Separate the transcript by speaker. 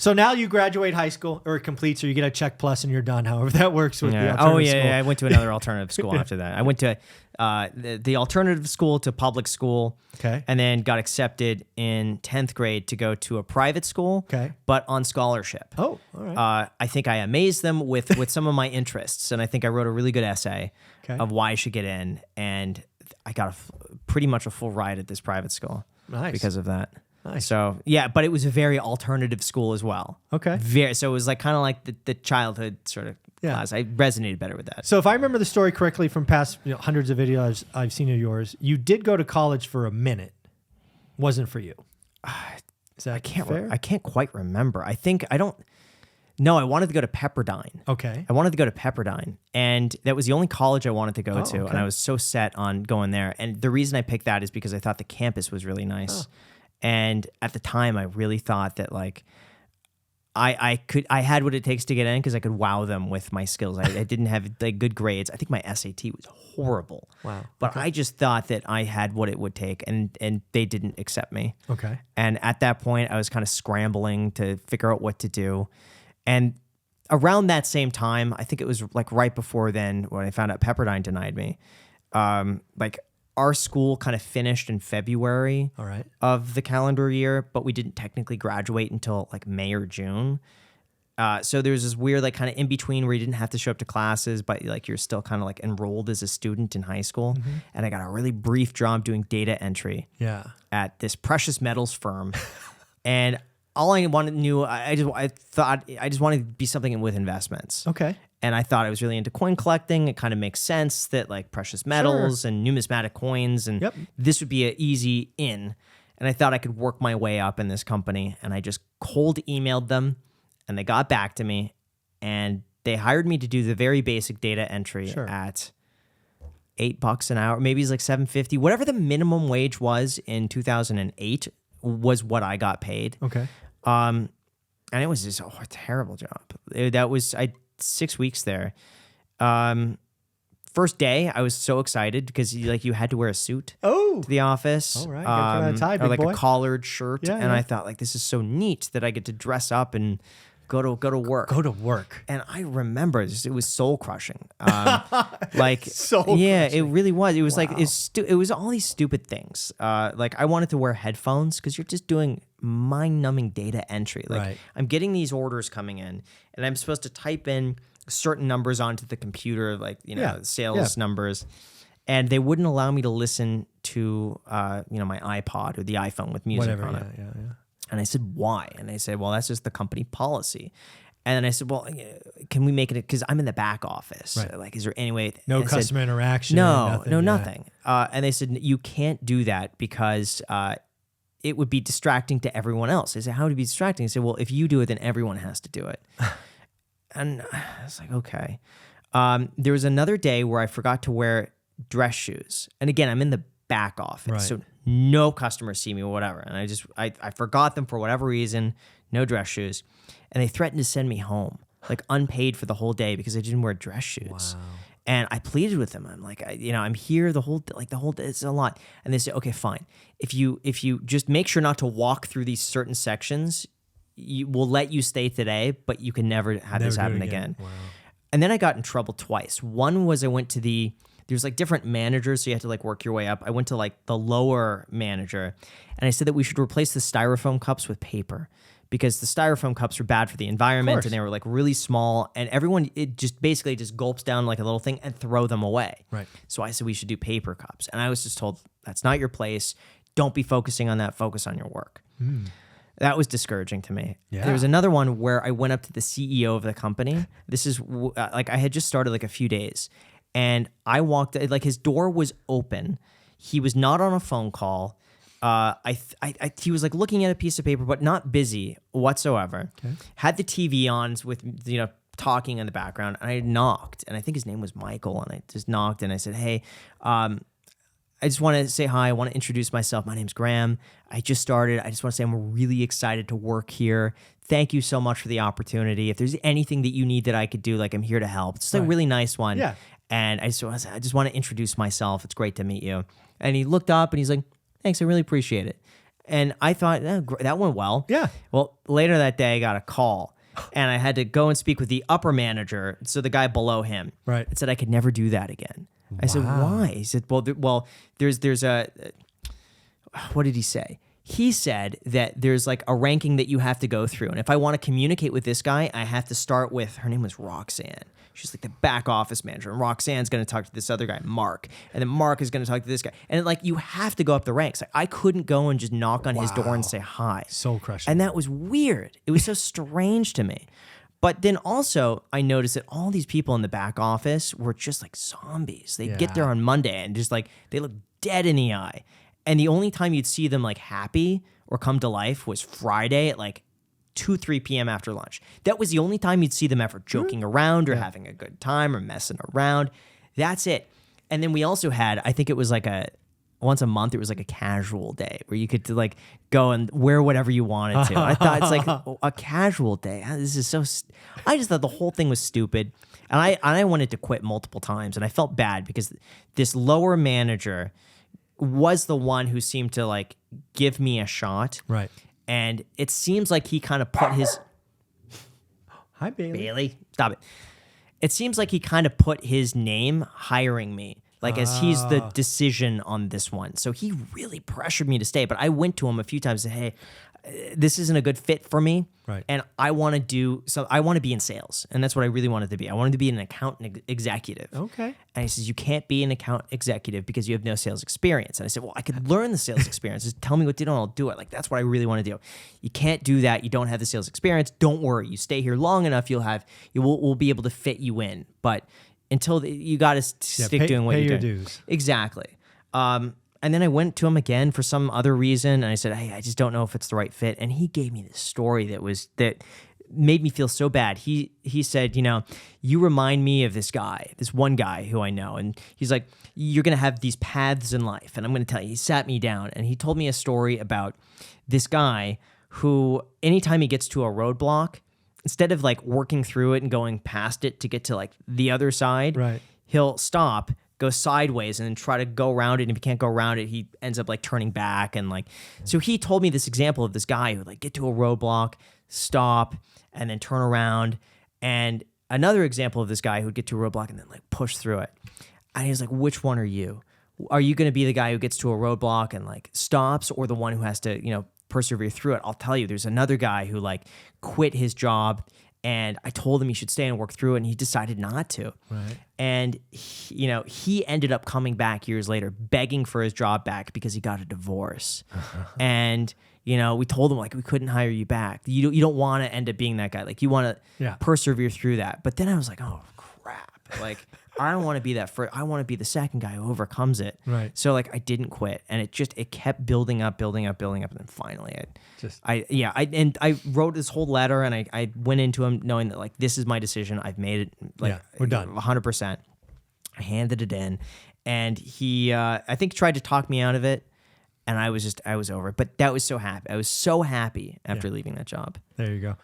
Speaker 1: So now you graduate high school or it completes, or you get a check plus and you're done. However that works with the alternative school.
Speaker 2: I went to another alternative school after that. I went to the alternative school to public school.
Speaker 1: Okay.
Speaker 2: And then got accepted in 10th grade to go to a private school.
Speaker 1: Okay.
Speaker 2: But on scholarship.
Speaker 1: Oh, all right.
Speaker 2: I think I amazed them with some of my interests, and I think I wrote a really good essay of why I should get in, and I got pretty much a full ride at this private school because of that.
Speaker 1: Nice.
Speaker 2: So yeah, but it was a very alternative school as well.
Speaker 1: Okay.
Speaker 2: So it was like kind of like the childhood sort of class. I resonated better with that.
Speaker 1: So if I remember the story correctly from past hundreds of videos I've seen of yours, you did go to college for a minute. Wasn't for you. Is that fair?
Speaker 2: I can't quite remember. No, I wanted to go to Pepperdine.
Speaker 1: Okay.
Speaker 2: I wanted to go to Pepperdine, and that was the only college I wanted to go to,
Speaker 1: okay.
Speaker 2: and I was so set on going there. And the reason I picked that is because I thought the campus was really nice. And at the time, I really thought that like I had what it takes to get in because I could wow them with my skills. I didn't have like good grades. I think my SAT was horrible.
Speaker 1: Wow.
Speaker 2: But I just thought that I had what it would take, and they didn't accept me.
Speaker 1: Okay.
Speaker 2: And at that point, I was kind of scrambling to figure out what to do. And around that same time, I think it was like right before then when I found out Pepperdine denied me. Like our school kind of finished in February of the calendar year, but we didn't technically graduate until like May or June. So there's this weird like kind of in between where you didn't have to show up to classes, but like you're still kind of like enrolled as a student in high school. Mm-hmm. And I got a really brief job doing data entry at this precious metals firm. And all I knew, I just wanted to be something with investments.
Speaker 1: Okay.
Speaker 2: And I thought I was really into coin collecting. It kind of makes sense that like precious metals and numismatic coins, and this would be an easy in. And I thought I could work my way up in this company. And I just cold emailed them, and they got back to me, and they hired me to do the very basic data entry at $8 an hour. Maybe it's like $7.50. Whatever the minimum wage was in 2008 was what I got paid.
Speaker 1: Okay.
Speaker 2: And it was just a terrible job. That was 6 weeks there. First day, I was so excited because you had to wear a suit to the office.
Speaker 1: All right, get that tie,
Speaker 2: or
Speaker 1: big
Speaker 2: like
Speaker 1: boy.
Speaker 2: a collared shirt. I thought like this is so neat that I get to dress up and go to work.
Speaker 1: Go to work.
Speaker 2: And I remember it was soul crushing. Like
Speaker 1: soul
Speaker 2: yeah,
Speaker 1: crushing.
Speaker 2: it really was. It was like it was all these stupid things. Like I wanted to wear headphones because you're just doing mind-numbing data entry. Like I'm getting these orders coming in, and I'm supposed to type in certain numbers onto the computer, like sales numbers, and they wouldn't allow me to listen to my iPod or the iPhone with music on it. And I said, why? And they said, well, that's just the company policy. And then I said, well, can we make it, because I'm in the back office. Right. Like, is there any way?
Speaker 1: No customer interaction.
Speaker 2: Nothing. And they said, you can't do that because it would be distracting to everyone else. I said, how would it be distracting? I said, well, if you do it, then everyone has to do it. And I was like, okay. There was another day where I forgot to wear dress shoes. And again, I'm in the back office. So no customers see me or whatever. And I forgot them for whatever reason, no dress shoes. And they threatened to send me home, like unpaid for the whole day because I didn't wear dress shoes. Wow. And I pleaded with them. I'm like, I'm here the whole day, it's a lot. And they said, okay, fine. If you just make sure not to walk through these certain sections, we'll let you stay today, but you can never have this happen again. Wow. And then I got in trouble twice. One was I went to there's like different managers, so you have to like work your way up. I went to like the lower manager, and I said that we should replace the styrofoam cups with paper because the styrofoam cups are bad for the environment, and they were like really small, and everyone, it just basically just gulps down like a little thing and throw them away. Right. So I said we should do paper cups, and I was just told that's not your place. Don't be focusing on that. Focus on your work. That was discouraging to me. Yeah. There was another one where I went up to the CEO of the company. This is like I had just started like a few days. And I walked, like his door was open. He was not on a phone call. He was like looking at a piece of paper, but not busy whatsoever. Okay. Had the TV on with, talking in the background. And I knocked, and I think his name was Michael. And I just knocked, and I said, hey, I just want to say hi. I want to introduce myself. My name's Graham. I just started. I just want to say I'm really excited to work here. Thank you so much for the opportunity. If there's anything that you need that I could do, like I'm here to help. It's a really nice one. Yeah. And I just want to introduce myself. It's great to meet you. And he looked up and he's like, thanks, I really appreciate it. And I thought that went well.
Speaker 1: Yeah.
Speaker 2: Well, later that day, I got a call. And I had to go and speak with the upper manager, so the guy below him.
Speaker 1: Right.
Speaker 2: It said I could never do that again. I said, why? He said, there's a, what did he say? He said that there's like a ranking that you have to go through. And if I want to communicate with this guy, I have to start with, her name was Roxanne. She's like the back office manager. And Roxanne's going to talk to this other guy, Mark. And then Mark is going to talk to this guy. And like, you have to go up the ranks. Like, I couldn't go and just knock on his door and say hi.
Speaker 1: So crushing.
Speaker 2: And that was weird. It was so strange to me. But then also, I noticed that all these people in the back office were just like zombies. They'd get there on Monday and just like, they look dead in the eye. And the only time you'd see them like happy or come to life was Friday at like 3 p.m. after lunch. That was the only time you'd see them ever joking around or having a good time or messing around. That's it. And then we also had, I think it was like once a month, it was like a casual day where you could like go and wear whatever you wanted to. I thought it's like a casual day. This is so, I just thought the whole thing was stupid. And I wanted to quit multiple times. And I felt bad because this lower manager was the one who seemed to like give me a shot.
Speaker 1: Right.
Speaker 2: And it seems like he kind of put his...
Speaker 1: Hi, Bailey.
Speaker 2: Stop it. It seems like he kind of put his name hiring me, like as he's the decision on this one. So he really pressured me to stay. But I went to him a few times and said, hey, this isn't a good fit for me.
Speaker 1: Right.
Speaker 2: And I want to do... So I want to be in sales. And that's what I really wanted to be. I wanted to be an account executive.
Speaker 1: Okay.
Speaker 2: And he says, you can't be an account executive because you have no sales experience. And I said, well, I could learn the sales experience. Just tell me what to do and I'll do it. Like, that's what I really want to do. You can't do that. You don't have the sales experience. Don't worry. You stay here long enough, we'll be able to fit you in. But until you got to stick doing what you're doing.
Speaker 1: Pay your dues.
Speaker 2: Exactly. And then I went to him again for some other reason. And I said, hey, I just don't know if it's the right fit. And he gave me this story that made me feel so bad. He said, you remind me of this one guy who I know. And he's like, you're going to have these paths in life. And I'm going to tell you, he sat me down and he told me a story about this guy who, anytime he gets to a roadblock, instead of like working through it and going past it to get to like the other side,
Speaker 1: right,
Speaker 2: he'll stop, go sideways, and then try to go around it. And if he can't go around it, he ends up like turning back. And like, so he told me this example of this guy who would like get to a roadblock, stop, and then turn around. And another example of this guy who'd get to a roadblock and then like push through it. And he was like, which one are you? Are you going to be the guy who gets to a roadblock and like stops, or the one who has to, persevere through it? I'll tell you, there's another guy who like quit his job, and I told him he should stay and work through it, and he decided not to.
Speaker 1: Right.
Speaker 2: And he ended up coming back years later, begging for his job back because he got a divorce. And we told him like, we couldn't hire you back. You don't want to end up being that guy. Like, you want to persevere through that. But then I was like, oh crap, like I don't want to be that first. I want to be the second guy who overcomes it.
Speaker 1: Right.
Speaker 2: So like, I didn't quit, and it kept building up, and then finally I wrote this whole letter, and I went into him knowing that like, this is my decision. I've made it. Like,
Speaker 1: we're done.
Speaker 2: 100%. I handed it in, and he I think tried to talk me out of it, and I was over it. But that was so happy. I was so happy after leaving that job.
Speaker 1: There you go.